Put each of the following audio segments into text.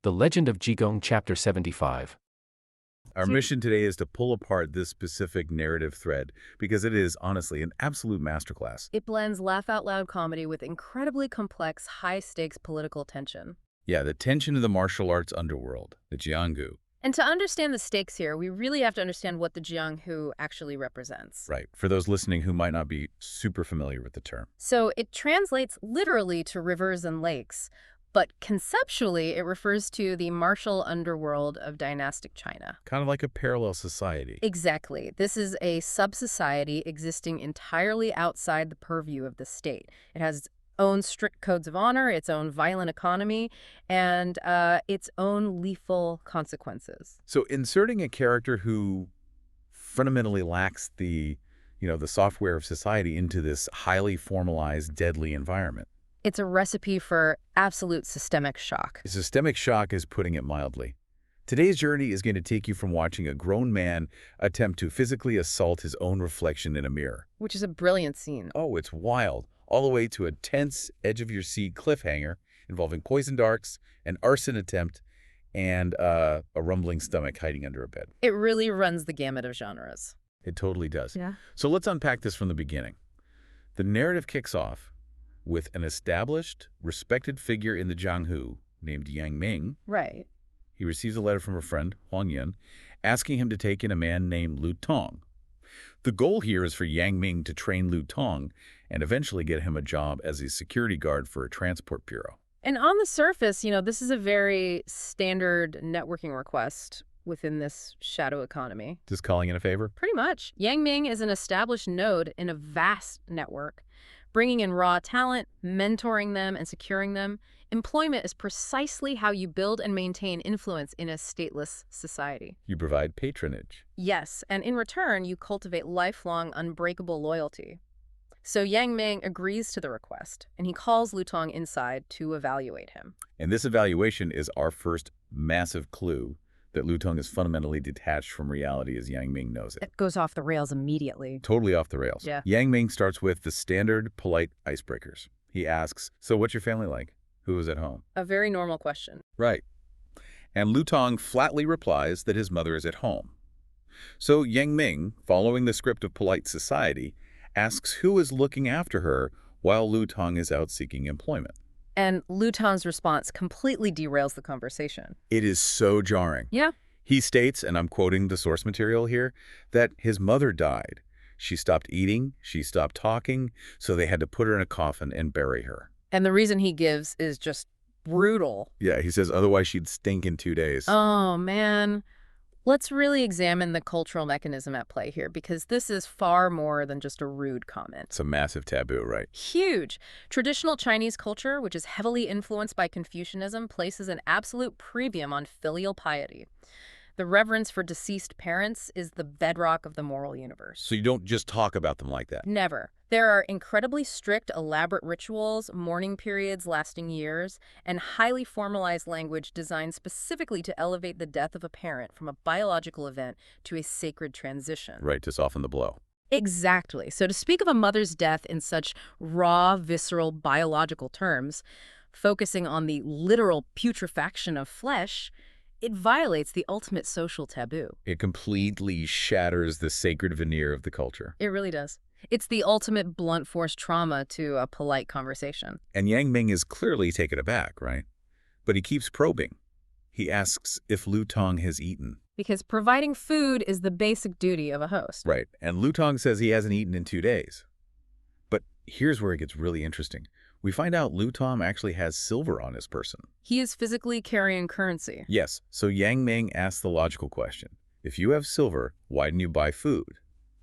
The Legend of Jigong Chapter 75. Our mission today is to pull apart this specific narrative thread because it is, honestly, an absolute masterclass. It blends laugh-out-loud comedy with incredibly complex, high-stakes political tension. Yeah, the tension of the martial arts underworld, the Jianghu. And to understand the stakes here, we really have to understand what the Jianghu actually represents. Right, for those listening who might not be super familiar with the term. So it translates literally to rivers and lakes, but conceptually it refers to the martial underworld of dynastic China. Kind of like a parallel society. Exactly. This is a sub-society existing entirely outside the purview of the state. It has its own strict codes of honor, its own violent economy, and its own lethal consequences. So inserting a character who fundamentally lacks the software of society into this highly formalized, deadly environment. It's a recipe for absolute systemic shock. Systemic shock is putting it mildly. Today's journey is going to take you from watching a grown man attempt to physically assault his own reflection in a mirror. Which is a brilliant scene. Oh, it's wild. All the way to a tense, edge-of-your-seat cliffhanger involving poison darts, an arson attempt, and a rumbling stomach hiding under a bed. It really runs the gamut of genres. It totally does. Yeah. So let's unpack this from the beginning. The narrative kicks off with an established, respected figure in the Jianghu named Yang Ming. Right. He receives a letter from a friend, Huang Yun, asking him to take in a man named Lu Tong. The goal here is for Yang Ming to train Lu Tong and eventually get him a job as a security guard for a transport bureau. And on the surface, this is a very standard networking request within this shadow economy. Just calling in a favor? Pretty much. Yang Ming is an established node in a vast network, bringing in raw talent, mentoring them, and securing them. Employment is precisely how you build and maintain influence in a stateless society. You provide patronage. Yes, and in return, you cultivate lifelong, unbreakable loyalty. So Yang Ming agrees to the request, and he calls Lu Tong inside to evaluate him. And this evaluation is our first massive clue that Lu Tong is fundamentally detached from reality as Yang Ming knows it. It goes off the rails immediately. Totally off the rails. Yeah. Yang Ming starts with the standard, polite icebreakers. He asks, so what's your family like? Who is at home? A very normal question. Right. And Lu Tong flatly replies that his mother is at home. So Yang Ming, following the script of polite society, asks who is looking after her while Lu Tong is out seeking employment. And Lu Tong's response completely derails the conversation. It is so jarring. Yeah. He states, and I'm quoting the source material here, that his mother died. She stopped eating, she stopped talking, so they had to put her in a coffin and bury her. And the reason he gives is just brutal. Yeah, he says otherwise she'd stink in 2 days. Oh, man. Let's really examine the cultural mechanism at play here, because this is far more than just a rude comment. It's a massive taboo, right? Huge. Traditional Chinese culture, which is heavily influenced by Confucianism, places an absolute premium on filial piety. The reverence for deceased parents is the bedrock of the moral universe. So you don't just talk about them like that. Never. There are incredibly strict, elaborate rituals, mourning periods lasting years, and highly formalized language designed specifically to elevate the death of a parent from a biological event to a sacred transition. Right, to soften the blow. Exactly. So to speak of a mother's death in such raw, visceral, biological terms, focusing on the literal putrefaction of flesh, it violates the ultimate social taboo. It completely shatters the sacred veneer of the culture. It really does. It's the ultimate blunt force trauma to a polite conversation. And Yang Ming is clearly taken aback, right? But he keeps probing. He asks if Lu Tong has eaten. Because providing food is the basic duty of a host. Right, and Lu Tong says he hasn't eaten in 2 days. But here's where it gets really interesting. We find out Lu Tong actually has silver on his person. He is physically carrying currency. Yes, so Yang Ming asks the logical question. If you have silver, why didn't you buy food?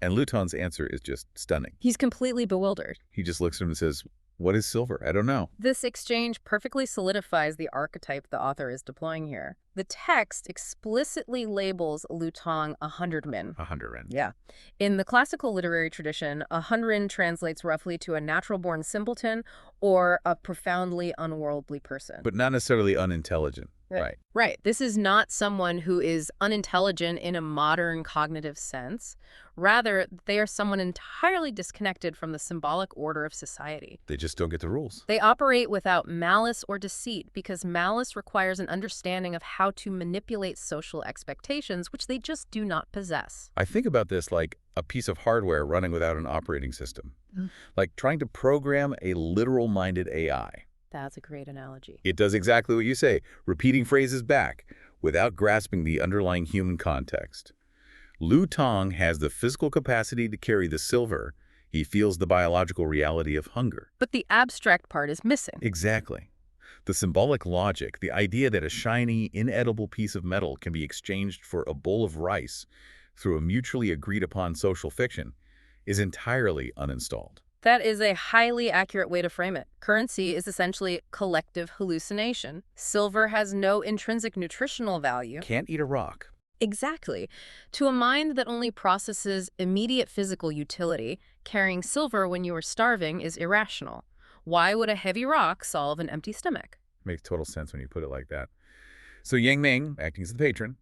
And Lu Tong's answer is just stunning. He's completely bewildered. He just looks at him and says, what is silver? I don't know. This exchange perfectly solidifies the archetype the author is deploying here. The text explicitly labels Lu Tong a hundredman. A hundredman. Yeah. In the classical literary tradition, a hundredman translates roughly to a natural-born simpleton or a profoundly unworldly person. But not necessarily unintelligent. Right. Right. This is not someone who is unintelligent in a modern cognitive sense. Rather, they are someone entirely disconnected from the symbolic order of society. They just don't get the rules. They operate without malice or deceit because malice requires an understanding of how to manipulate social expectations, which they just do not possess. I think about this like a piece of hardware running without an operating system. Mm. Like trying to program a literal-minded AI. That's a great analogy. It does exactly what you say, repeating phrases back without grasping the underlying human context. Lu Tong has the physical capacity to carry the silver. He feels the biological reality of hunger. But the abstract part is missing. Exactly. The symbolic logic, the idea that a shiny, inedible piece of metal can be exchanged for a bowl of rice through a mutually agreed-upon social fiction, is entirely uninstalled. That is a highly accurate way to frame it. Currency is essentially collective hallucination. Silver has no intrinsic nutritional value. Can't eat a rock. Exactly. To a mind that only processes immediate physical utility, carrying silver when you are starving is irrational. Why would a heavy rock solve an empty stomach? Makes total sense when you put it like that. So Yang Ming, acting as the patron,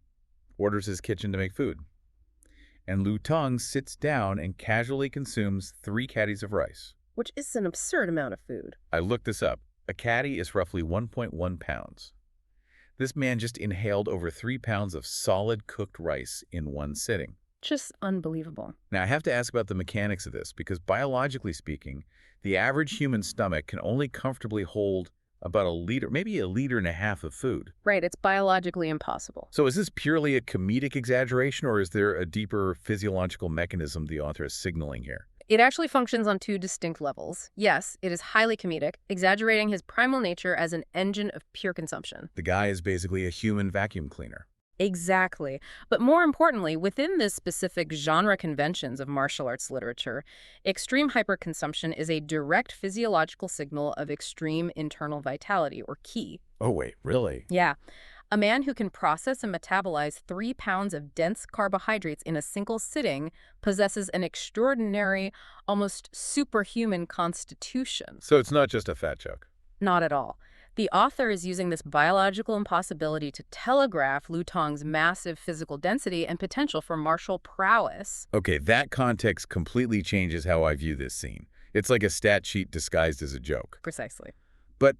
orders his kitchen to make food. And Lu Tong sits down and casually consumes 3 caddies of rice. Which is an absurd amount of food. I looked this up. A caddy is roughly 1.1 pounds. This man just inhaled over 3 pounds of solid cooked rice in one sitting. Just unbelievable. Now, I have to ask about the mechanics of this because biologically speaking, the average human stomach can only comfortably hold about a liter, maybe a liter and a half of food. Right, it's biologically impossible. So is this purely a comedic exaggeration, or is there a deeper physiological mechanism the author is signaling here? It actually functions on 2 distinct levels. Yes, it is highly comedic, exaggerating his primal nature as an engine of pure consumption. The guy is basically a human vacuum cleaner. Exactly. But more importantly, within the specific genre conventions of martial arts literature, extreme hyperconsumption is a direct physiological signal of extreme internal vitality, or qi. Oh, wait, really? Yeah. A man who can process and metabolize 3 pounds of dense carbohydrates in a single sitting possesses an extraordinary, almost superhuman constitution. So it's not just a fat joke. Not at all. The author is using this biological impossibility to telegraph Lu Tong's massive physical density and potential for martial prowess. Okay, that context completely changes how I view this scene. It's like a stat sheet disguised as a joke. Precisely. But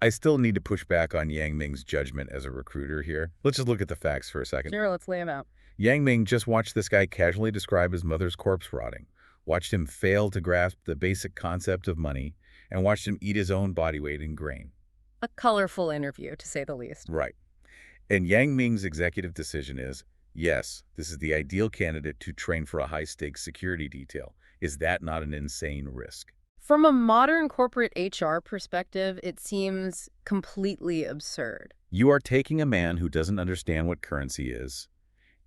I still need to push back on Yang Ming's judgment as a recruiter here. Let's just look at the facts for a second. Sure, let's lay him out. Yang Ming just watched this guy casually describe his mother's corpse rotting, watched him fail to grasp the basic concept of money, and watched him eat his own body weight in grain. A colorful interview, to say the least. Right. And Yang Ming's executive decision is, yes, this is the ideal candidate to train for a high-stakes security detail. Is that not an insane risk? From a modern corporate HR perspective, it seems completely absurd. You are taking a man who doesn't understand what currency is,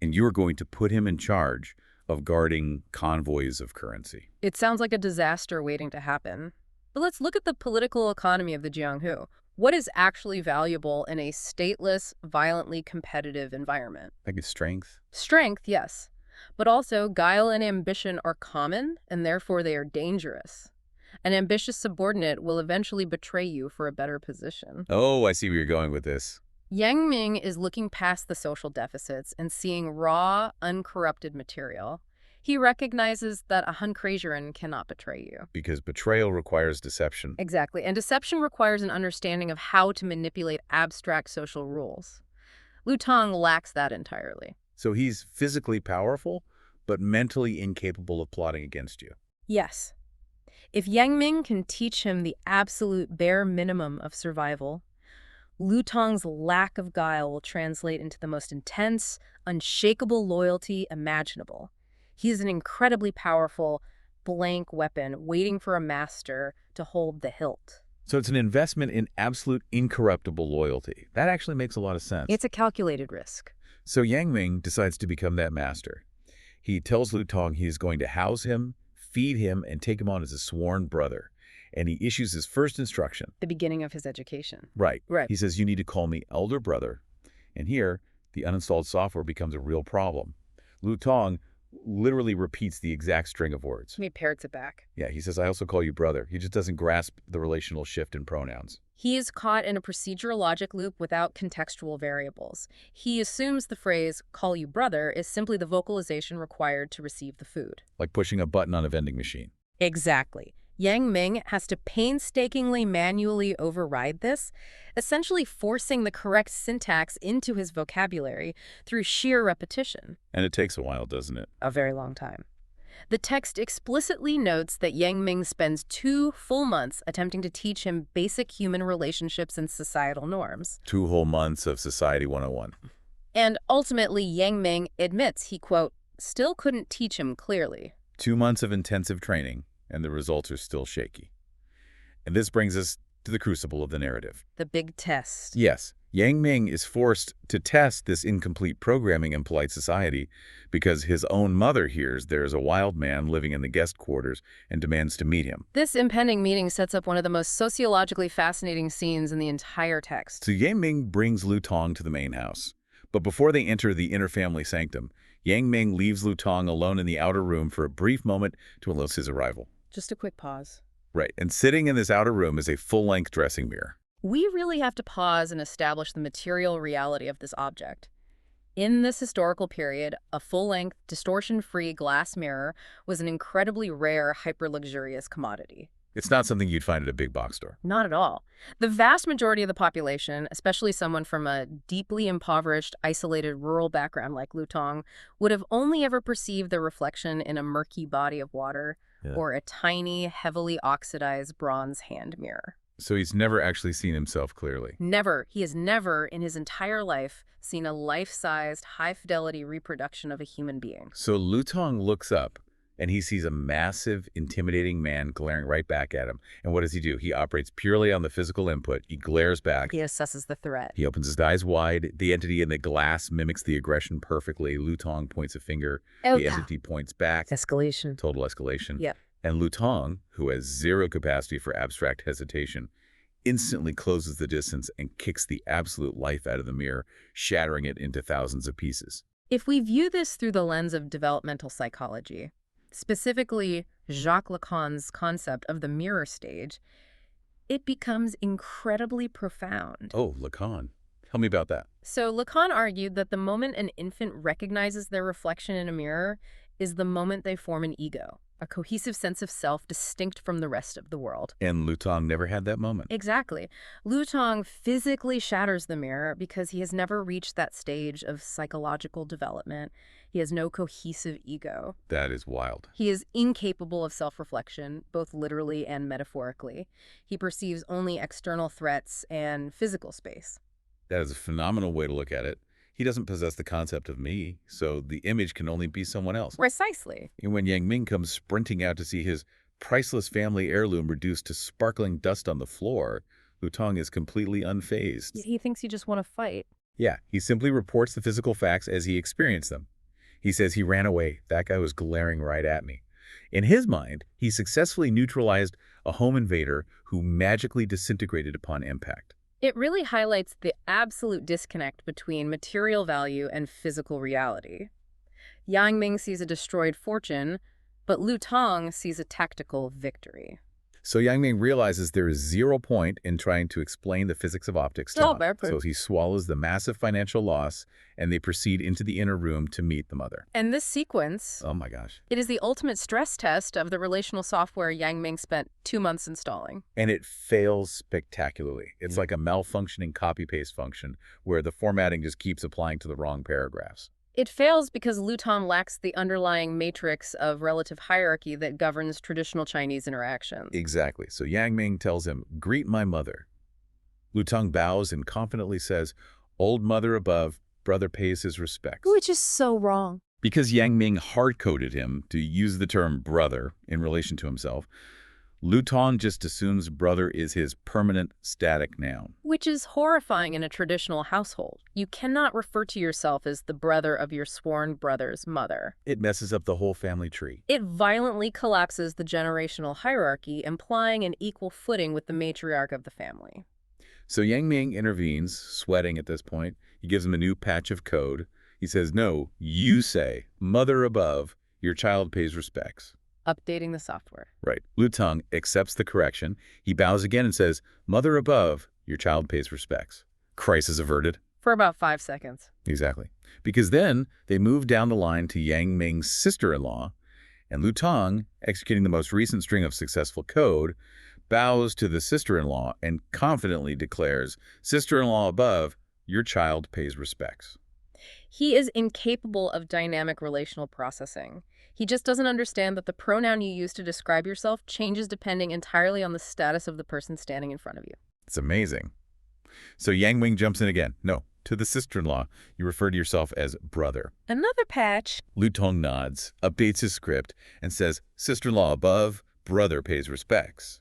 and you are going to put him in charge of guarding convoys of currency. It sounds like a disaster waiting to happen. But let's look at the political economy of the Jianghu. What is actually valuable in a stateless, violently competitive environment? I think strength. Strength, yes. But also, guile and ambition are common, and therefore they are dangerous. An ambitious subordinate will eventually betray you for a better position. Oh, I see where you're going with this. Yang Ming is looking past the social deficits and seeing raw, uncorrupted material. He recognizes that a Han Krasian cannot betray you. Because betrayal requires deception. Exactly, and deception requires an understanding of how to manipulate abstract social rules. Lu Tong lacks that entirely. So he's physically powerful, but mentally incapable of plotting against you. Yes. If Yang Ming can teach him the absolute bare minimum of survival, Lu Tong's lack of guile will translate into the most intense, unshakable loyalty imaginable. He is an incredibly powerful, blank weapon waiting for a master to hold the hilt. So it's an investment in absolute incorruptible loyalty. That actually makes a lot of sense. It's a calculated risk. So Yang Ming decides to become that master. He tells Lu Tong he is going to house him, feed him, and take him on as a sworn brother. And he issues his first instruction. The beginning of his education. Right. Right. He says, you need to call me elder brother. And here, the uninstalled software becomes a real problem. Lu Tong literally repeats the exact string of words. He parrots it back. Yeah, he says, I also call you brother. He just doesn't grasp the relational shift in pronouns. He is caught in a procedural logic loop without contextual variables. He assumes the phrase, call you brother, is simply the vocalization required to receive the food. Like pushing a button on a vending machine. Exactly. Yang Ming has to painstakingly manually override this, essentially forcing the correct syntax into his vocabulary through sheer repetition. And it takes a while, doesn't it? A very long time. The text explicitly notes that Yang Ming spends 2 full months attempting to teach him basic human relationships and societal norms. 2 whole months of Society 101. And ultimately, Yang Ming admits he, quote, still couldn't teach him clearly. 2 months of intensive training, and the results are still shaky. And this brings us to the crucible of the narrative. The big test. Yes, Yang Ming is forced to test this incomplete programming in polite society because his own mother hears there's a wild man living in the guest quarters and demands to meet him. This impending meeting sets up one of the most sociologically fascinating scenes in the entire text. So Yang Ming brings Lu Tong to the main house. But before they enter the inner family sanctum, Yang Ming leaves Lu Tong alone in the outer room for a brief moment to announce his arrival. Just a quick pause. Right, and sitting in this outer room is a full-length dressing mirror. We really have to pause and establish the material reality of this object. In this historical period, a full-length, distortion-free glass mirror was an incredibly rare, hyper-luxurious commodity. It's not something you'd find at a big box store. Not at all. The vast majority of the population, especially someone from a deeply impoverished, isolated rural background like Lu Tong, would have only ever perceived their reflection in a murky body of water or a tiny, heavily oxidized bronze hand mirror. So he's never actually seen himself clearly. Never. He has never, in his entire life, seen a life-sized, high-fidelity reproduction of a human being. So Lu Tong looks up, and he sees a massive, intimidating man glaring right back at him. And what does he do? He operates purely on the physical input. He glares back. He assesses the threat. He opens his eyes wide. The entity in the glass mimics the aggression perfectly. Lu Tong points a finger. The entity points back. Escalation. Total escalation. Yep. And Lu Tong, who has zero capacity for abstract hesitation, instantly closes the distance and kicks the absolute life out of the mirror, shattering it into thousands of pieces. If we view this through the lens of developmental psychology, specifically Jacques Lacan's concept of the mirror stage, it becomes incredibly profound. Oh, Lacan. Tell me about that. So Lacan argued that the moment an infant recognizes their reflection in a mirror is the moment they form an ego, a cohesive sense of self distinct from the rest of the world. And Lu Tong never had that moment. Exactly. Lu Tong physically shatters the mirror because he has never reached that stage of psychological development. He has no cohesive ego. That is wild. He is incapable of self-reflection, both literally and metaphorically. He perceives only external threats and physical space. That is a phenomenal way to look at it. He doesn't possess the concept of me, so the image can only be someone else. Precisely. And when Yang Ming comes sprinting out to see his priceless family heirloom reduced to sparkling dust on the floor, Lu Tong is completely unfazed. He thinks you just want to fight. Yeah, he simply reports the physical facts as he experienced them. He says he ran away. That guy was glaring right at me. In his mind, he successfully neutralized a home invader who magically disintegrated upon impact. It really highlights the absolute disconnect between material value and physical reality. Yang Ming sees a destroyed fortune, but Lu Tong sees a tactical victory. So Yang Ming realizes there is 0 point in trying to explain the physics of optics to him. So he swallows the massive financial loss, and they proceed into the inner room to meet the mother. And this sequence, oh my gosh, it is the ultimate stress test of the relational software Yang Ming spent 2 months installing. And it fails spectacularly. It's like a malfunctioning copy-paste function where the formatting just keeps applying to the wrong paragraphs. It fails because Lu Tong lacks the underlying matrix of relative hierarchy that governs traditional Chinese interactions. Exactly. So Yang Ming tells him, "Greet my mother." Lu Tong bows and confidently says, "Old mother above, brother pays his respects." Which is so wrong. Because Yang Ming hard-coded him to use the term brother in relation to himself, Lu Tong just assumes brother is his permanent static noun. Which is horrifying in a traditional household. You cannot refer to yourself as the brother of your sworn brother's mother. It messes up the whole family tree. It violently collapses the generational hierarchy, implying an equal footing with the matriarch of the family. So Yang Ming intervenes, sweating at this point. He gives him a new patch of code. He says, "No, you say, mother above, your child pays respects. Updating the software. Right. Lutong accepts the correction. He bows again and says, mother above, your child pays respects. Crisis averted. For about 5 seconds. Exactly. Because then they move down the line to Yang Ming's sister-in-law, and Lutong, executing the most recent string of successful code, bows to the sister-in-law and confidently declares, sister-in-law above, your child pays respects. He is incapable of dynamic relational processing. He just doesn't understand that the pronoun you use to describe yourself changes depending entirely on the status of the person standing in front of you. It's amazing. So Yang Ming jumps in again. No, to the sister-in-law, you refer to yourself as brother. Another patch. Lutong nods, updates his script, and says, sister-in-law above, brother pays respects.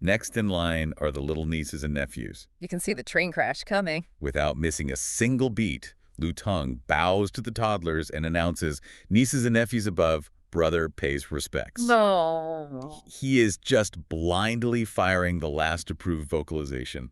Next in line are the little nieces and nephews. You can see the train crash coming. Without missing a single beat, Lutong bows to the toddlers and announces, nieces and nephews above, brother pays respects. No. He is just blindly firing the last approved vocalization.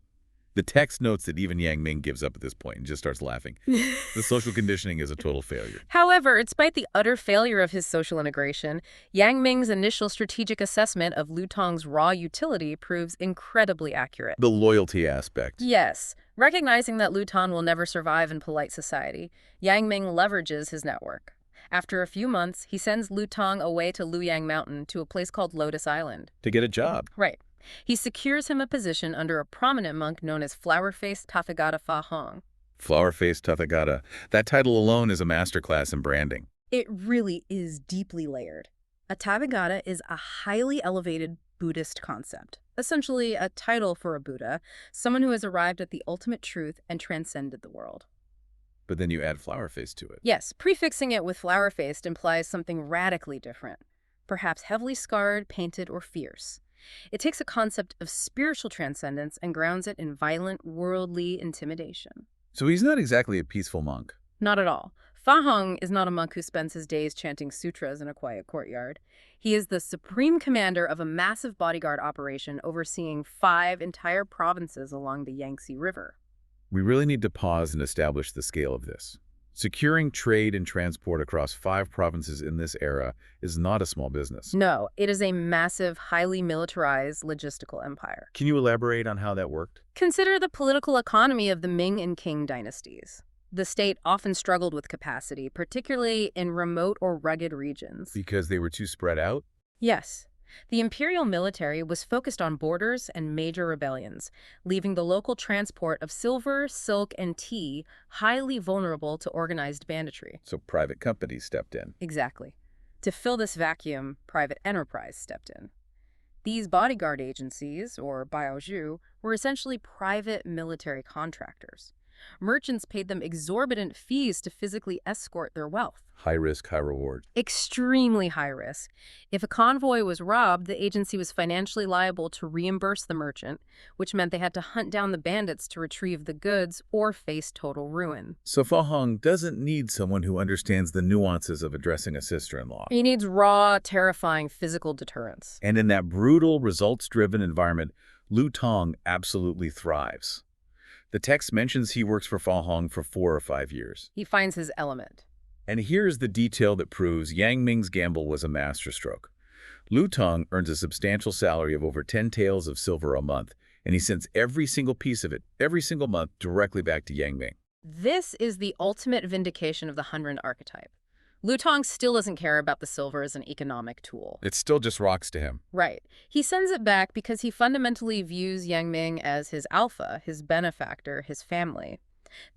The text notes that even Yang Ming gives up at this point and just starts laughing. The social conditioning is a total failure. However, despite the utter failure of his social integration, Yang Ming's initial strategic assessment of Lutong's raw utility proves incredibly accurate. The loyalty aspect. Yes. Recognizing that Lutong will never survive in polite society, Yang Ming leverages his network. After a few months, he sends Lutong away to Luyang Mountain to a place called Lotus Island. To get a job. Right. He secures him a position under a prominent monk known as Flower-Faced Tathagata Fa Hong. Flower-Faced Tathagata. That title alone is a masterclass in branding. It really is deeply layered. A Tathagata is a highly elevated Buddhist concept, essentially a title for a Buddha, someone who has arrived at the ultimate truth and transcended the world. But then you add flower-faced to it. Yes, prefixing it with flower-faced implies something radically different, perhaps heavily scarred, painted, or fierce. It takes a concept of spiritual transcendence and grounds it in violent, worldly intimidation. So he's not exactly a peaceful monk. Not at all. Fa Hong is not a monk who spends his days chanting sutras in a quiet courtyard. He is the supreme commander of a massive bodyguard operation overseeing 5 entire provinces along the Yangtze River. We really need to pause and establish the scale of this. Securing trade and transport across 5 provinces in this era is not a small business. No, it is a massive, highly militarized logistical empire. Can you elaborate on how that worked? Consider the political economy of the Ming and Qing dynasties. The state often struggled with capacity, particularly in remote or rugged regions. Because they were too spread out? Yes. The imperial military was focused on borders and major rebellions, leaving the local transport of silver, silk, and tea highly vulnerable to organized banditry. So private companies stepped in. Exactly. To fill this vacuum, private enterprise stepped in. These bodyguard agencies, or baozhu, were essentially private military contractors. Merchants paid them exorbitant fees to physically escort their wealth. High risk, high reward. Extremely high risk. If a convoy was robbed, the agency was financially liable to reimburse the merchant, which meant they had to hunt down the bandits to retrieve the goods or face total ruin. So Fa Hong doesn't need someone who understands the nuances of addressing a sister-in-law. He needs raw, terrifying physical deterrence. And in that brutal, results-driven environment, Lutong absolutely thrives. The text mentions he works for Fa Hong for 4 or 5 years. He finds his element. And here's the detail that proves Yang Ming's gamble was a masterstroke. Lutong earns a substantial salary of over 10 taels of silver a month, and he sends every single piece of it, every single month, directly back to Yang Ming. This is the ultimate vindication of the Hunren archetype. Lutong still doesn't care about the silver as an economic tool. It still just rocks to him. Right. He sends it back because he fundamentally views Yang Ming as his alpha, his benefactor, his family.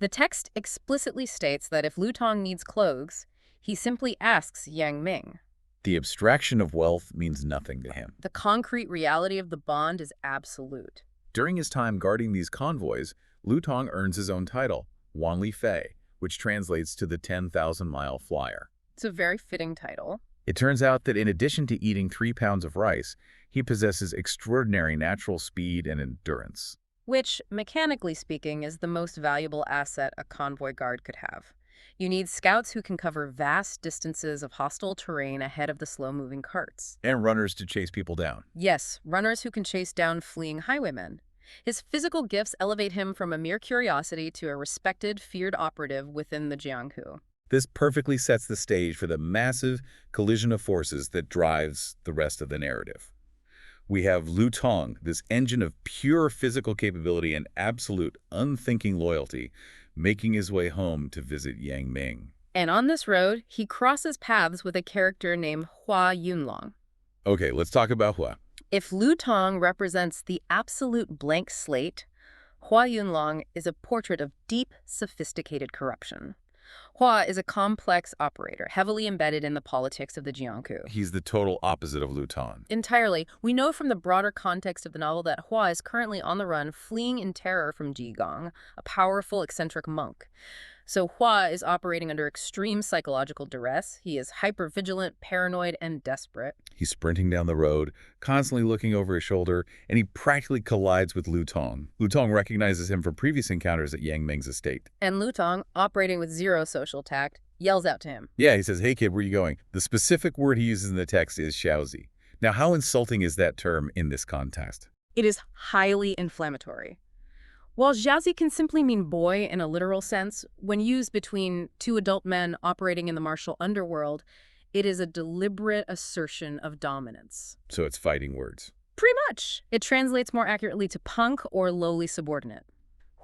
The text explicitly states that if Lutong needs clothes, he simply asks Yang Ming. The abstraction of wealth means nothing to him. The concrete reality of the bond is absolute. During his time guarding these convoys, Lutong earns his own title, Wanli Fei, which translates to the 10,000-mile flyer. It's a very fitting title. It turns out that in addition to eating 3 pounds of rice, he possesses extraordinary natural speed and endurance. Which, mechanically speaking, is the most valuable asset a convoy guard could have. You need scouts who can cover vast distances of hostile terrain ahead of the slow-moving carts. And runners to chase people down. Yes, runners who can chase down fleeing highwaymen. His physical gifts elevate him from a mere curiosity to a respected, feared operative within the Jianghu. This perfectly sets the stage for the massive collision of forces that drives the rest of the narrative. We have Lu Tong, this engine of pure physical capability and absolute unthinking loyalty, making his way home to visit Yang Ming. And on this road, he crosses paths with a character named Yunlong. Okay, let's talk about Hua. If Lu Tong represents the absolute blank slate, Yunlong is a portrait of deep, sophisticated corruption. Hua is a complex operator, heavily embedded in the politics of the Jiangku. He's the total opposite of Lu Tong. Entirely. We know from the broader context of the novel that Hua is currently on the run, fleeing in terror from Jigong, a powerful, eccentric monk. So Hua is operating under extreme psychological duress. He is hyper-vigilant, paranoid, and desperate. He's sprinting down the road, constantly looking over his shoulder, and he practically collides with Lu Tong. Lu Tong recognizes him from previous encounters at Yang Ming's estate. And Lu Tong, operating with zero social tact, yells out to him. Yeah, he says, "Hey kid, where are you going?" The specific word he uses in the text is xiaozi. Now, how insulting is that term in this context? It is highly inflammatory. While jiaozi can simply mean boy in a literal sense, when used between two adult men operating in the martial underworld, it is a deliberate assertion of dominance. So it's fighting words. Pretty much. It translates more accurately to punk or lowly subordinate.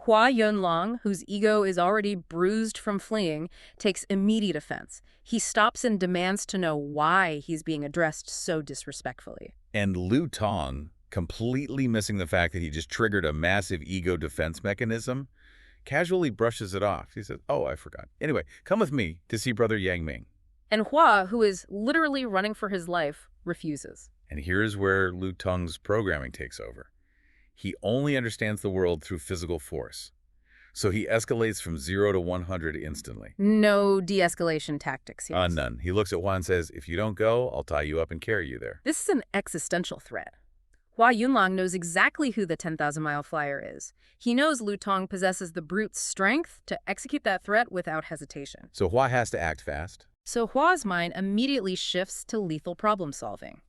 Yunlong, whose ego is already bruised from fleeing, takes immediate offense. He stops and demands to know why he's being addressed so disrespectfully. And Lu Tong, completely missing the fact that he just triggered a massive ego defense mechanism, casually brushes it off. He says, "Oh, I forgot. Anyway, come with me to see Brother Yang Ming." And Hua, who is literally running for his life, refuses. And here's where Lu Tong's programming takes over. He only understands the world through physical force. So he escalates from 0 to 100 instantly. No de-escalation tactics, yes. None. He looks at Hua and says, "If you don't go, I'll tie you up and carry you there." This is an existential threat. Yunlong knows exactly who the 10,000-mile flyer is. He knows Lu Tong possesses the brute strength to execute that threat without hesitation. So Hua has to act fast. So Hua's mind immediately shifts to lethal problem-solving.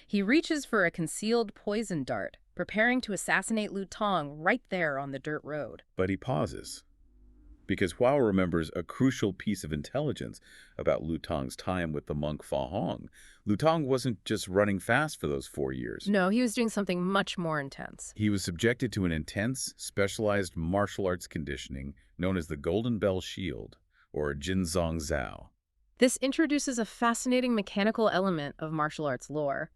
He reaches for a concealed poison dart, preparing to assassinate Lu Tong right there on the dirt road. But he pauses, because Hua remembers a crucial piece of intelligence about Lu Tong's time with the monk Fa Hong. Lu Tong wasn't just running fast for those 4 years. No, he was doing something much more intense. He was subjected to an intense, specialized martial arts conditioning known as the Golden Bell Shield, or Jinzong Zhao. This introduces a fascinating mechanical element of martial arts lore.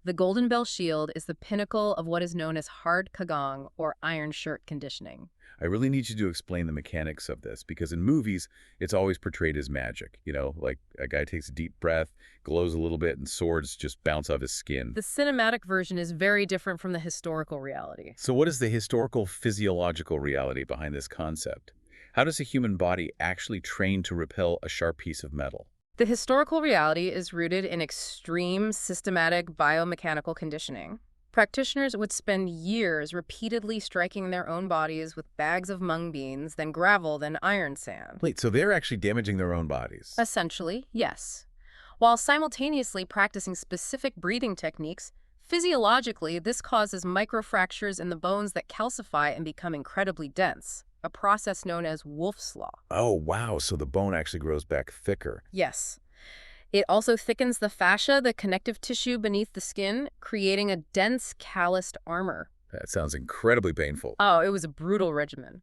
The Golden Bell Shield is the pinnacle of what is known as hard Kagong, or iron shirt conditioning. I really need you to explain the mechanics of this, because in movies, it's always portrayed as magic. You know, like a guy takes a deep breath, glows a little bit, and swords just bounce off his skin. The cinematic version is very different from the historical reality. So what is the historical physiological reality behind this concept? How does a human body actually train to repel a sharp piece of metal? The historical reality is rooted in extreme, systematic biomechanical conditioning. Practitioners would spend years repeatedly striking their own bodies with bags of mung beans, then gravel, then iron sand. Wait, so they're actually damaging their own bodies? Essentially, yes. While simultaneously practicing specific breathing techniques, physiologically, this causes microfractures in the bones that calcify and become incredibly dense, a process known as Wolff's Law. Oh, wow. So the bone actually grows back thicker. Yes. It also thickens the fascia, the connective tissue beneath the skin, creating a dense, calloused armor. That sounds incredibly painful. Oh, it was a brutal regimen.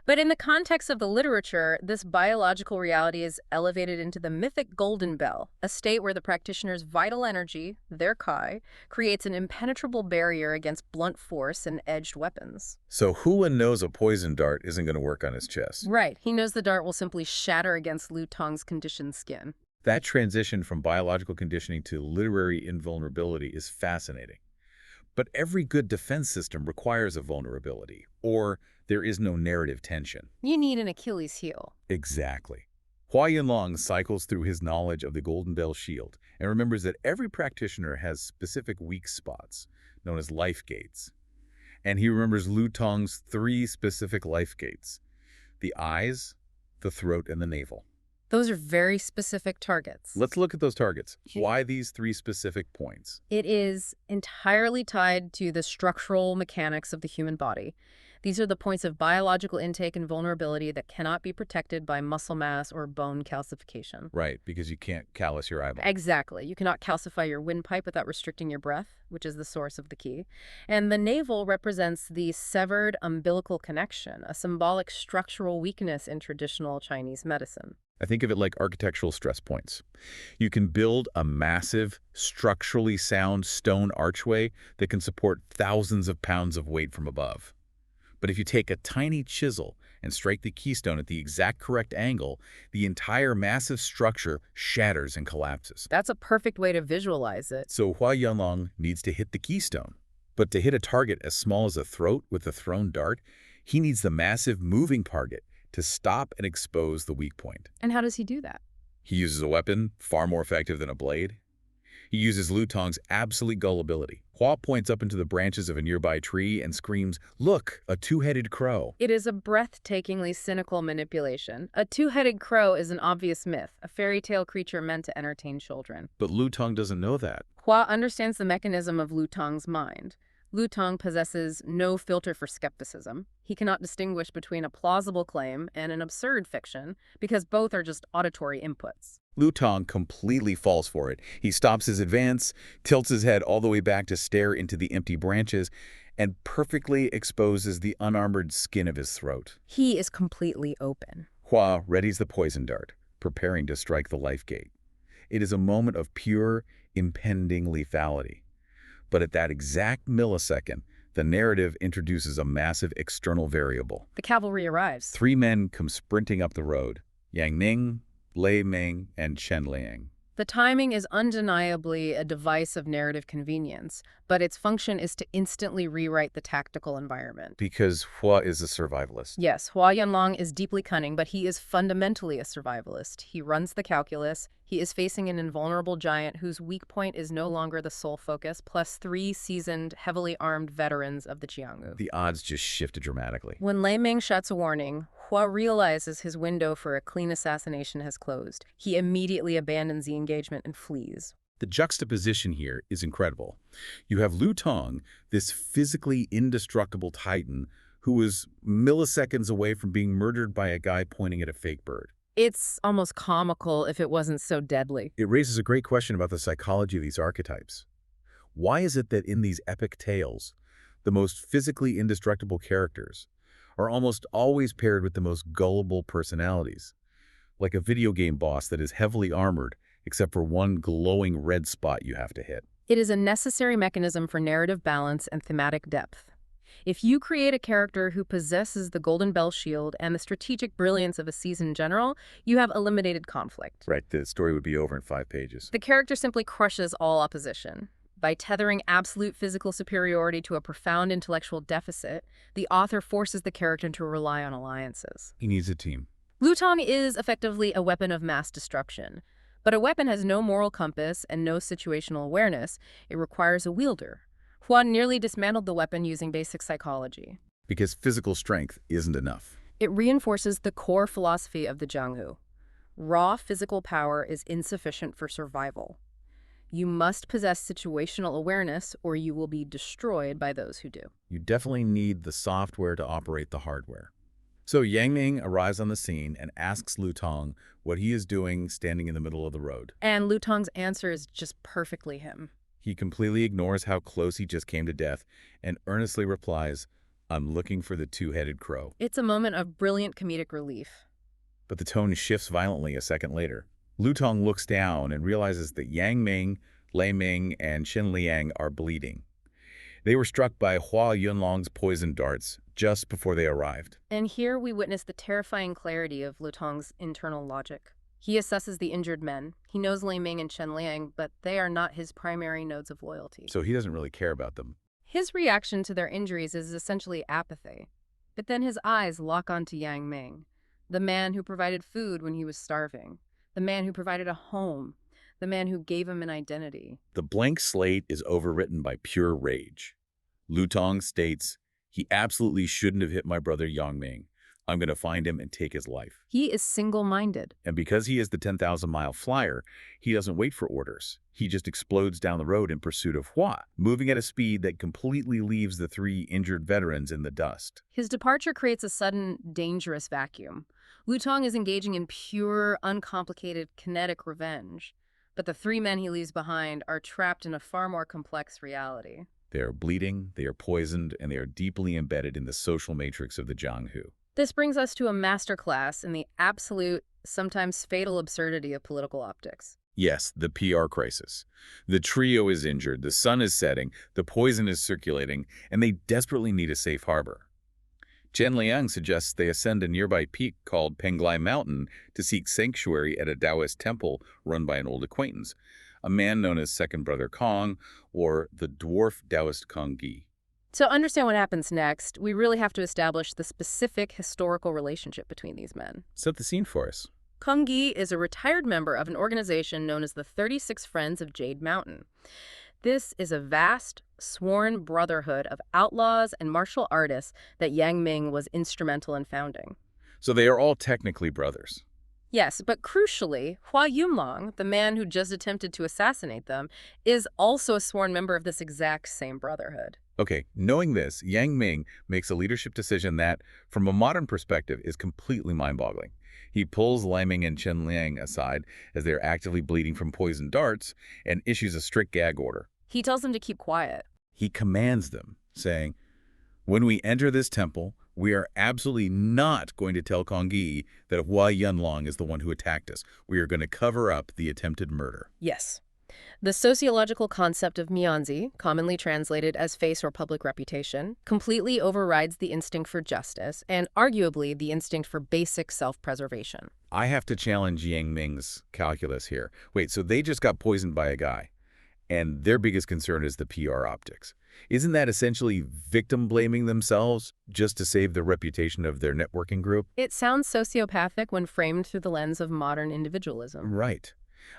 But in the context of the literature, this biological reality is elevated into the mythic Golden Bell, a state where the practitioner's vital energy, their Kai, creates an impenetrable barrier against blunt force and edged weapons. So Hua knows a poison dart isn't going to work on his chest. Right. He knows the dart will simply shatter against Lu Tong's conditioned skin. That transition from biological conditioning to literary invulnerability is fascinating. But every good defense system requires a vulnerability, or there is no narrative tension. You need an Achilles heel. Exactly. Hua Yunlong cycles through his knowledge of the Golden Bell Shield and remembers that every practitioner has specific weak spots, known as life gates. And he remembers Lu Tong's 3 specific life gates: the eyes, the throat, and the navel. Those are very specific targets. Let's look at those targets. Why these 3 specific points? It is entirely tied to the structural mechanics of the human body. These are the points of biological intake and vulnerability that cannot be protected by muscle mass or bone calcification. Right, because you can't callus your eyeball. Exactly. You cannot calcify your windpipe without restricting your breath, which is the source of the key. And the navel represents the severed umbilical connection, a symbolic structural weakness in traditional Chinese medicine. I think of it like architectural stress points. You can build a massive, structurally sound stone archway that can support thousands of pounds of weight from above. But if you take a tiny chisel and strike the keystone at the exact correct angle, the entire massive structure shatters and collapses. That's a perfect way to visualize it. So Hua Yunlong needs to hit the keystone. But to hit a target as small as a throat with a thrown dart, he needs the massive moving target to stop and expose the weak point. And how does he do that? He uses a weapon far more effective than a blade. He uses Lu Tong's absolute gullibility. Hua points up into the branches of a nearby tree and screams, "Look, a two-headed crow." It is a breathtakingly cynical manipulation. A two-headed crow is an obvious myth, a fairy tale creature meant to entertain children. But Lu Tong doesn't know that. Hua understands the mechanism of Lu Tong's mind. Lu Tong possesses no filter for skepticism. He cannot distinguish between a plausible claim and an absurd fiction because both are just auditory inputs. Lu Tong completely falls for it. He stops his advance, tilts his head all the way back to stare into the empty branches, and perfectly exposes the unarmored skin of his throat. He is completely open. Hua readies the poison dart, preparing to strike the life gate. It is a moment of pure, impending lethality. But at that exact millisecond, the narrative introduces a massive external variable. The cavalry arrives. 3 men come sprinting up the road: Yang Ning, Lei Ming, and Chen Liang. The timing is undeniably a device of narrative convenience, but its function is to instantly rewrite the tactical environment. Because Hua is a survivalist. Yes, Hua Yunlong is deeply cunning, but he is fundamentally a survivalist. He runs the calculus. He is facing an invulnerable giant whose weak point is no longer the sole focus, plus 3 seasoned, heavily armed veterans of the Jianghu. The odds just shifted dramatically. When Lei Ming shouts a warning, Hua realizes his window for a clean assassination has closed. He immediately abandons the engagement and flees. The juxtaposition here is incredible. You have Lu Tong, this physically indestructible titan, who was milliseconds away from being murdered by a guy pointing at a fake bird. It's almost comical if it wasn't so deadly. It raises a great question about the psychology of these archetypes. Why is it that in these epic tales, the most physically indestructible characters are almost always paired with the most gullible personalities? Like a video game boss that is heavily armored, except for one glowing red spot you have to hit. It is a necessary mechanism for narrative balance and thematic depth. If you create a character who possesses the Golden Bell Shield and the strategic brilliance of a seasoned general, you have eliminated conflict. Right, the story would be over in 5 pages. The character simply crushes all opposition. By tethering absolute physical superiority to a profound intellectual deficit, the author forces the character to rely on alliances. He needs a team. Lu Tong is effectively a weapon of mass destruction. But a weapon has no moral compass and no situational awareness. It requires a wielder. Huan nearly dismantled the weapon using basic psychology. Because physical strength isn't enough. It reinforces the core philosophy of the Jianghu. Raw physical power is insufficient for survival. You must possess situational awareness or you will be destroyed by those who do. You definitely need the software to operate the hardware. So Yang Ming arrives on the scene and asks Lu Tong what he is doing standing in the middle of the road. And Lu Tong's answer is just perfectly him. He completely ignores how close he just came to death and earnestly replies, "I'm looking for the two-headed crow." It's a moment of brilliant comedic relief. But the tone shifts violently a second later. Lu Tong looks down and realizes that Yang Ming, Lei Ming, and Chen Liang are bleeding. They were struck by Hua Yunlong's poison darts just before they arrived. And here we witness the terrifying clarity of Lu Tong's internal logic. He assesses the injured men. He knows Lei Ming and Chen Liang, but they are not his primary nodes of loyalty. So he doesn't really care about them. His reaction to their injuries is essentially apathy. But then his eyes lock onto Yang Ming, the man who provided food when he was starving, the man who provided a home, the man who gave him an identity. The blank slate is overwritten by pure rage. Lu Tong states, "He absolutely shouldn't have hit my brother Yang Ming. I'm going to find him and take his life. He is single-minded. And because he is the 10,000-mile flyer, he doesn't wait for orders. He just explodes down the road in pursuit of Hua, moving at a speed that completely leaves the 3 injured veterans in the dust. His departure creates a sudden, dangerous vacuum. Lutong is engaging in pure, uncomplicated, kinetic revenge. But the 3 men he leaves behind are trapped in a far more complex reality. They are bleeding, they are poisoned, and they are deeply embedded in the social matrix of the Jianghu. This brings us to a masterclass in the absolute, sometimes fatal absurdity of political optics. Yes, the PR crisis. The trio is injured, the sun is setting, the poison is circulating, and they desperately need a safe harbor. Chen Liang suggests they ascend a nearby peak called Penglai Mountain to seek sanctuary at a Taoist temple run by an old acquaintance, a man known as Second Brother Kong, or the dwarf Taoist Kong Gi. To understand what happens next, we really have to establish the specific historical relationship between these men. Set the scene for us. Kong Gi is a retired member of an organization known as the 36 Friends of Jade Mountain. This is a vast, sworn brotherhood of outlaws and martial artists that Yang Ming was instrumental in founding. So they are all technically brothers. Yes, but crucially, Yunlong, the man who just attempted to assassinate them, is also a sworn member of this exact same brotherhood. Okay, knowing this, Yang Ming makes a leadership decision that, from a modern perspective, is completely mind-boggling. He pulls Liming and Chen Liang aside as they are actively bleeding from poisoned darts and issues a strict gag order. He tells them to keep quiet. He commands them, saying, "When we enter this temple, we are absolutely not going to tell Kong Gi that Hua Yunlong is the one who attacked us. We are going to cover up the attempted murder." Yes. The sociological concept of mianzi, commonly translated as face or public reputation, completely overrides the instinct for justice and arguably the instinct for basic self-preservation. I have to challenge Yang Ming's calculus here. Wait, so they just got poisoned by a guy, and their biggest concern is the PR optics. Isn't that essentially victim blaming themselves just to save the reputation of their networking group? It sounds sociopathic when framed through the lens of modern individualism. Right.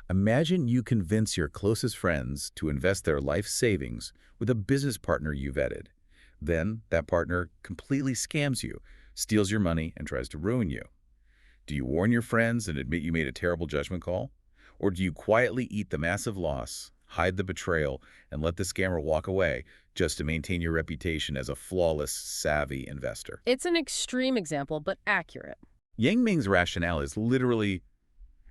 Imagine you convince your closest friends to invest their life savings with a business partner you vetted. Then that partner completely scams you, steals your money, and tries to ruin you. Do you warn your friends and admit you made a terrible judgment call? Or do you quietly eat the massive loss, hide the betrayal, and let the scammer walk away just to maintain your reputation as a flawless, savvy investor? It's an extreme example, but accurate. Yang Ming's rationale is literally,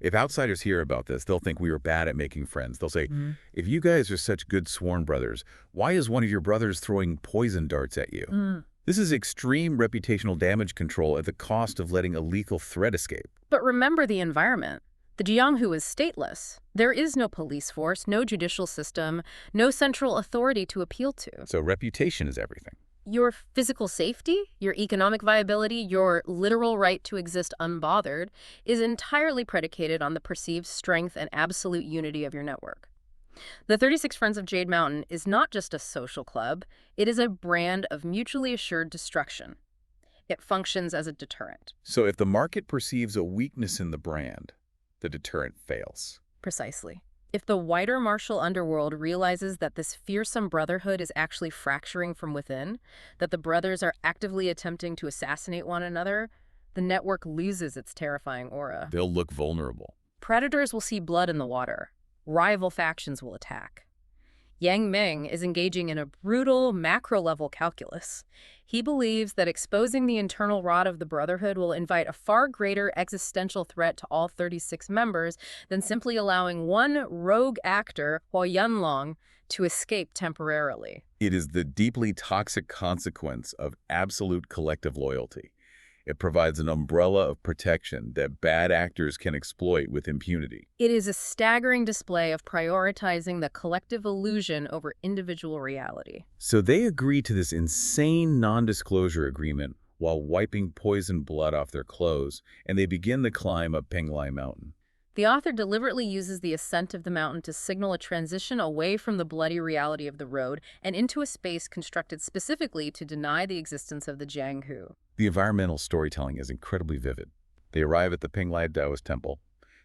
if outsiders hear about this, they'll think we were bad at making friends. They'll say, if you guys are such good sworn brothers, why is one of your brothers throwing poison darts at you? This is extreme reputational damage control at the cost of letting a lethal threat escape. But remember the environment. The Jianghu is stateless. There is no police force, no judicial system, no central authority to appeal to. So reputation is everything. Your physical safety, your economic viability, your literal right to exist unbothered is entirely predicated on the perceived strength and absolute unity of your network. The 36 Friends of Jade Mountain is not just a social club, it is a brand of mutually assured destruction. It functions as a deterrent. So if the market perceives a weakness in the brand, the deterrent fails. Precisely. If the wider martial underworld realizes that this fearsome brotherhood is actually fracturing from within, that the brothers are actively attempting to assassinate one another, the network loses its terrifying aura. They'll look vulnerable. Predators will see blood in the water. Rival factions will attack. Yang Ming is engaging in a brutal, macro-level calculus. He believes that exposing the internal rot of the Brotherhood will invite a far greater existential threat to all 36 members than simply allowing one rogue actor, Hua Yunlong, to escape temporarily. It is the deeply toxic consequence of absolute collective loyalty. It provides an umbrella of protection that bad actors can exploit with impunity. It is a staggering display of prioritizing the collective illusion over individual reality. So they agree to this insane non-disclosure agreement while wiping poisoned blood off their clothes, and they begin the climb up Penglai Mountain. The author deliberately uses the ascent of the mountain to signal a transition away from the bloody reality of the road and into a space constructed specifically to deny the existence of the Jianghu. The environmental storytelling is incredibly vivid. They arrive at the Penglai Taoist temple.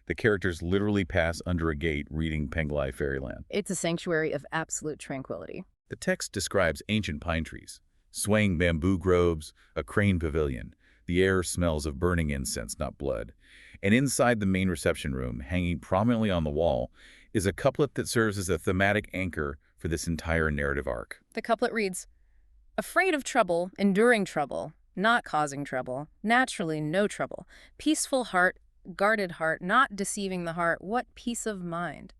The characters literally pass under a gate reading Penglai Fairyland. It's a sanctuary of absolute tranquility. The text describes ancient pine trees, swaying bamboo groves, a crane pavilion, The air smells of burning incense, not blood. And inside the main reception room, hanging prominently on the wall, is a couplet that serves as a thematic anchor for this entire narrative arc. The couplet reads, "Afraid of trouble, enduring trouble, not causing trouble, naturally no trouble. Peaceful heart, guarded heart, not deceiving the heart, what peace of mind."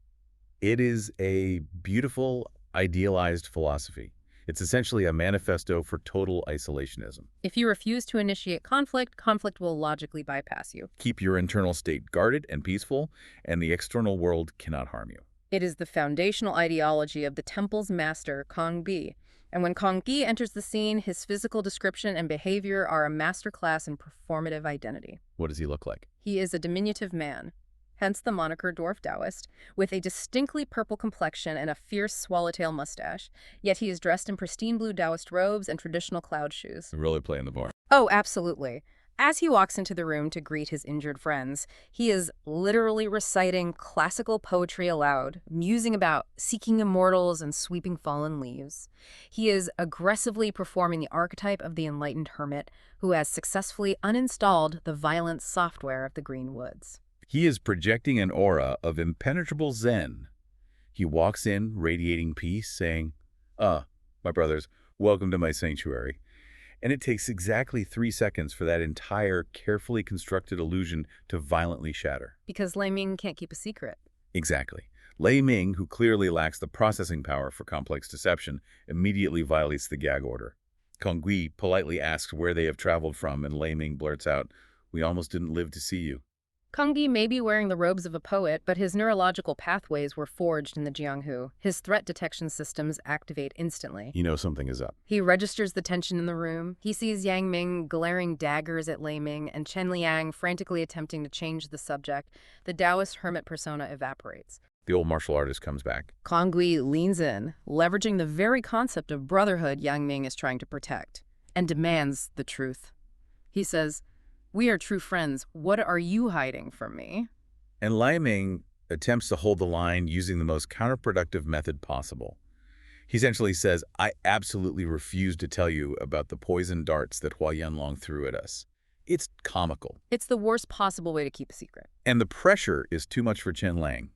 It is a beautiful, idealized philosophy. It's essentially a manifesto for total isolationism. If you refuse to initiate conflict, conflict will logically bypass you. Keep your internal state guarded and peaceful, and the external world cannot harm you. It is the foundational ideology of the temple's master, Kong Bi. And when Kong Gi enters the scene, his physical description and behavior are a masterclass in performative identity. What does he look like? He is a diminutive man, hence the moniker Dwarf Taoist, with a distinctly purple complexion and a fierce swallowtail mustache, yet he is dressed in pristine blue Taoist robes and traditional cloud shoes. Really playing the bar. Oh, absolutely. As he walks into the room to greet his injured friends, he is literally reciting classical poetry aloud, musing about seeking immortals and sweeping fallen leaves. He is aggressively performing the archetype of the enlightened hermit who has successfully uninstalled the violent software of the Green Woods. He is projecting an aura of impenetrable zen. He walks in, radiating peace, saying, my brothers, welcome to my sanctuary. And it takes exactly 3 seconds for that entire carefully constructed illusion to violently shatter. Because Lei Ming can't keep a secret. Exactly. Lei Ming, who clearly lacks the processing power for complex deception, immediately violates the gag order. Kong Gui politely asks where they have traveled from, and Lei Ming blurts out, "We almost didn't live to see you." Kong Gi may be wearing the robes of a poet, but his neurological pathways were forged in the Jianghu. His threat detection systems activate instantly. You know something is up. He registers the tension in the room. He sees Yang Ming glaring daggers at Lei Ming and Chen Liang frantically attempting to change the subject. The Taoist hermit persona evaporates. The old martial artist comes back. Kong Gui leans in, leveraging the very concept of brotherhood Yang Ming is trying to protect, and demands the truth. He says, "We are true friends. What are you hiding from me?" And Lei Ming attempts to hold the line using the most counterproductive method possible. He essentially says, "I absolutely refuse to tell you about the poison darts that Yunlong threw at us." It's comical. It's the worst possible way to keep a secret. And the pressure is too much for Chen Liang.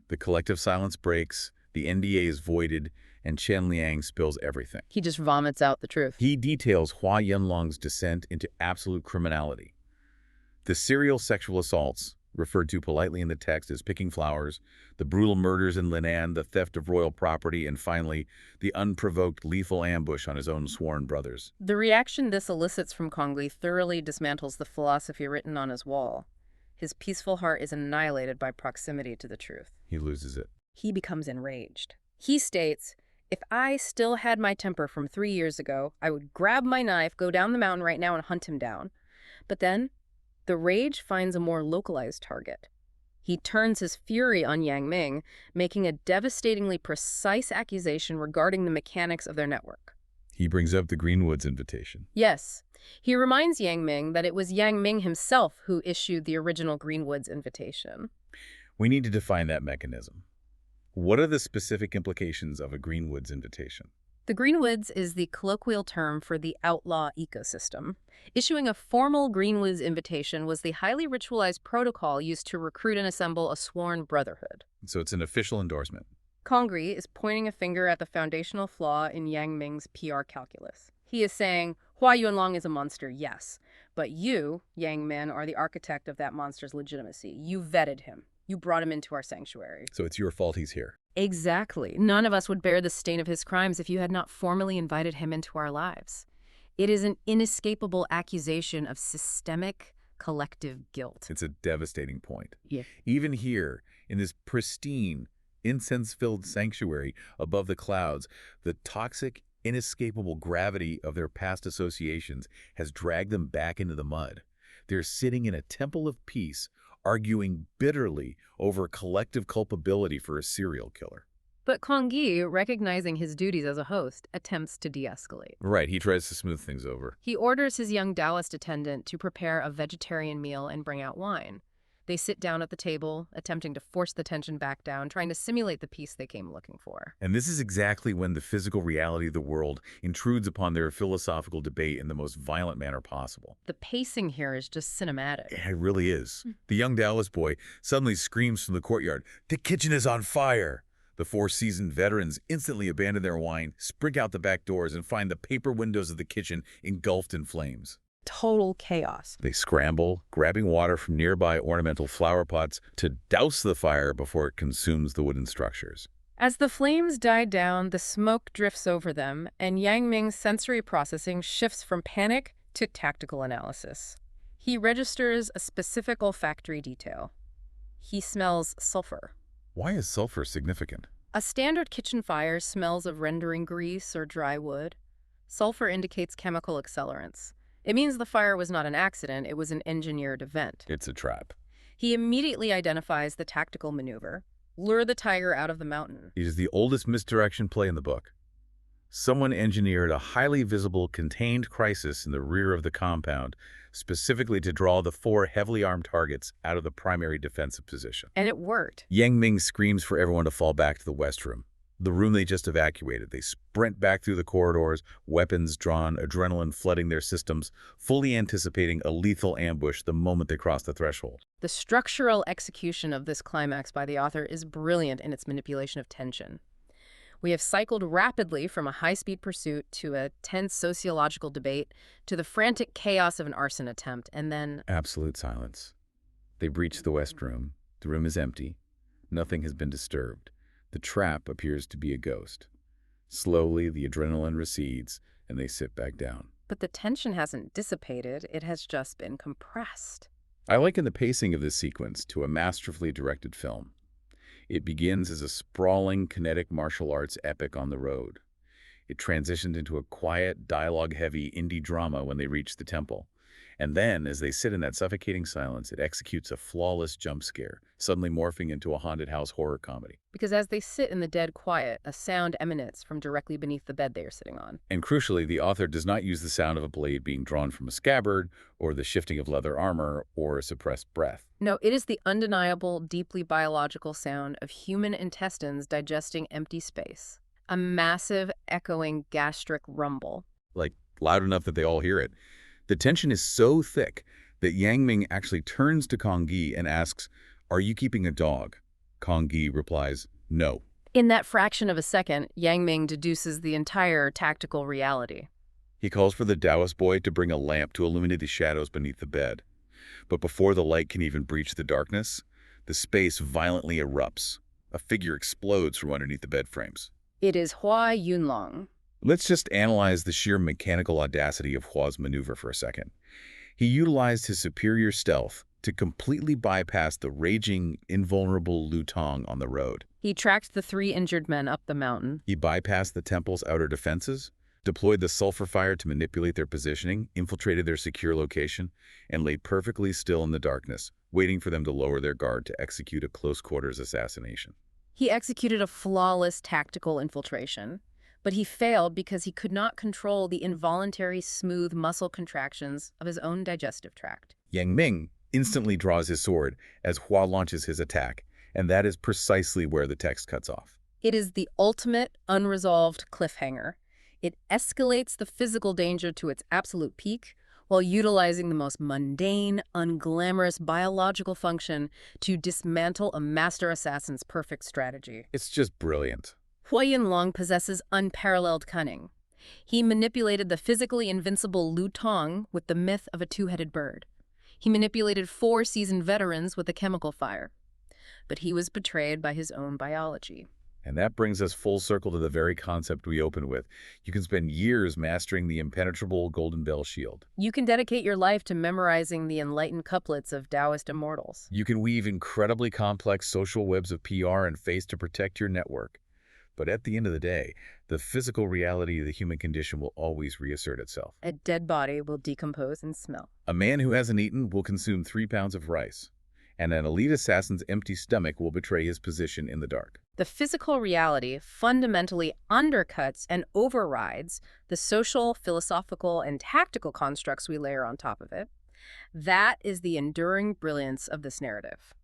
The collective silence breaks, the NDA is voided, and Chen Liang spills everything. He just vomits out the truth. He details Hua Yunlong's descent into absolute criminality. The serial sexual assaults, referred to politely in the text as picking flowers, the brutal murders in Linan, the theft of royal property, and finally, the unprovoked lethal ambush on his own sworn brothers. The reaction this elicits from Kong Gui thoroughly dismantles the philosophy written on his wall. His peaceful heart is annihilated by proximity to the truth. He loses it. He becomes enraged. He states, "If I still had my temper from 3 years ago, I would grab my knife, go down the mountain right now, and hunt him down." But then, the rage finds a more localized target. He turns his fury on Yang Ming, making a devastatingly precise accusation regarding the mechanics of their network. He brings up the Greenwoods invitation. Yes, he reminds Yang Ming that it was Yang Ming himself who issued the original Greenwoods invitation. We need to define that mechanism. What are the specific implications of a Greenwoods invitation? The Greenwoods is the colloquial term for the outlaw ecosystem. Issuing a formal Greenwoods invitation was the highly ritualized protocol used to recruit and assemble a sworn brotherhood. So it's an official endorsement. Kong Gui is pointing a finger at the foundational flaw in Yang Ming's PR calculus. He is saying, Hua Yunlong is a monster, yes, but you, Yang Min, are the architect of that monster's legitimacy. You vetted him. You brought him into our sanctuary. So it's your fault he's here. Exactly. None of us would bear the stain of his crimes if you had not formally invited him into our lives. It is an inescapable accusation of systemic collective guilt. It's a devastating point. Yeah. Even here, in this pristine, incense-filled sanctuary above the clouds, the toxic, inescapable gravity of their past associations has dragged them back into the mud. They're sitting in a temple of peace, arguing bitterly over collective culpability for a serial killer. But Kong Gui, recognizing his duties as a host, attempts to de-escalate. Right, he tries to smooth things over. He orders his young Taoist attendant to prepare a vegetarian meal and bring out wine. They sit down at the table, attempting to force the tension back down, trying to simulate the peace they came looking for. And this is exactly when the physical reality of the world intrudes upon their philosophical debate in the most violent manner possible. The pacing here is just cinematic. It really is. The young Taoist boy suddenly screams from the courtyard, "The kitchen is on fire!" The four seasoned veterans instantly abandon their wine, spring out the back doors, and find the paper windows of the kitchen engulfed in flames. Total chaos. They scramble, grabbing water from nearby ornamental flower pots to douse the fire before it consumes the wooden structures. As the flames die down, the smoke drifts over them, and Yang Ming's sensory processing shifts from panic to tactical analysis. He registers a specific olfactory detail. He smells sulfur. Why is sulfur significant? A standard kitchen fire smells of rendering grease or dry wood. Sulfur indicates chemical accelerants. It means the fire was not an accident, it was an engineered event. It's a trap. He immediately identifies the tactical maneuver: lure the tiger out of the mountain. It is the oldest misdirection play in the book. Someone engineered a highly visible, contained crisis in the rear of the compound, specifically to draw the four heavily armed targets out of the primary defensive position. And it worked. Yang Ming screams for everyone to fall back to the west room, the room they just evacuated. They sprint back through the corridors, weapons drawn, adrenaline flooding their systems, fully anticipating a lethal ambush the moment they cross the threshold. The structural execution of this climax by the author is brilliant in its manipulation of tension. We have cycled rapidly from a high-speed pursuit to a tense sociological debate to the frantic chaos of an arson attempt, and then... Absolute silence. They breach the west room. The room is empty. Nothing has been disturbed. The trap appears to be a ghost. Slowly, the adrenaline recedes, and they sit back down. But the tension hasn't dissipated. It has just been compressed. I liken the pacing of this sequence to a masterfully directed film. It begins as a sprawling, kinetic martial arts epic on the road. It transitioned into a quiet, dialogue-heavy indie drama when they reach the temple. And then, as they sit in that suffocating silence, it executes a flawless jump scare, suddenly morphing into a haunted house horror comedy. Because as they sit in the dead quiet, a sound emanates from directly beneath the bed they are sitting on. And crucially, the author does not use the sound of a blade being drawn from a scabbard, or the shifting of leather armor, or a suppressed breath. No, it is the undeniable, deeply biological sound of human intestines digesting empty space. A massive, echoing gastric rumble. Like, loud enough that they all hear it. The tension is so thick that Yang Ming actually turns to Kong Gi and asks, "Are you keeping a dog?" Kong Gi replies, "No." In that fraction of a second, Yang Ming deduces the entire tactical reality. He calls for the Taoist boy to bring a lamp to illuminate the shadows beneath the bed. But before the light can even breach the darkness, the space violently erupts. A figure explodes from underneath the bed frames. It is Yunlong. Let's just analyze the sheer mechanical audacity of Hua's maneuver for a second. He utilized his superior stealth to completely bypass the raging, invulnerable Lutong on the road. He tracked the 3 injured men up the mountain. He bypassed the temple's outer defenses, deployed the sulfur fire to manipulate their positioning, infiltrated their secure location, and lay perfectly still in the darkness, waiting for them to lower their guard to execute a close-quarters assassination. He executed a flawless tactical infiltration. But he failed because he could not control the involuntary, smooth muscle contractions of his own digestive tract. Yang Ming instantly draws his sword as Hua launches his attack, and that is precisely where the text cuts off. It is the ultimate unresolved cliffhanger. It escalates the physical danger to its absolute peak while utilizing the most mundane, unglamorous biological function to dismantle a master assassin's perfect strategy. It's just brilliant. Yunlong possesses unparalleled cunning. He manipulated the physically invincible Lutong with the myth of a 2-headed bird. He manipulated 4 seasoned veterans with a chemical fire. But he was betrayed by his own biology. And that brings us full circle to the very concept we opened with. You can spend years mastering the impenetrable Golden Bell Shield. You can dedicate your life to memorizing the enlightened couplets of Taoist immortals. You can weave incredibly complex social webs of PR and face to protect your network. But at the end of the day, the physical reality of the human condition will always reassert itself. A dead body will decompose and smell. A man who hasn't eaten will consume 3 pounds of rice, and an elite assassin's empty stomach will betray his position in the dark. The physical reality fundamentally undercuts and overrides the social, philosophical, and tactical constructs we layer on top of it. That is the enduring brilliance of this narrative.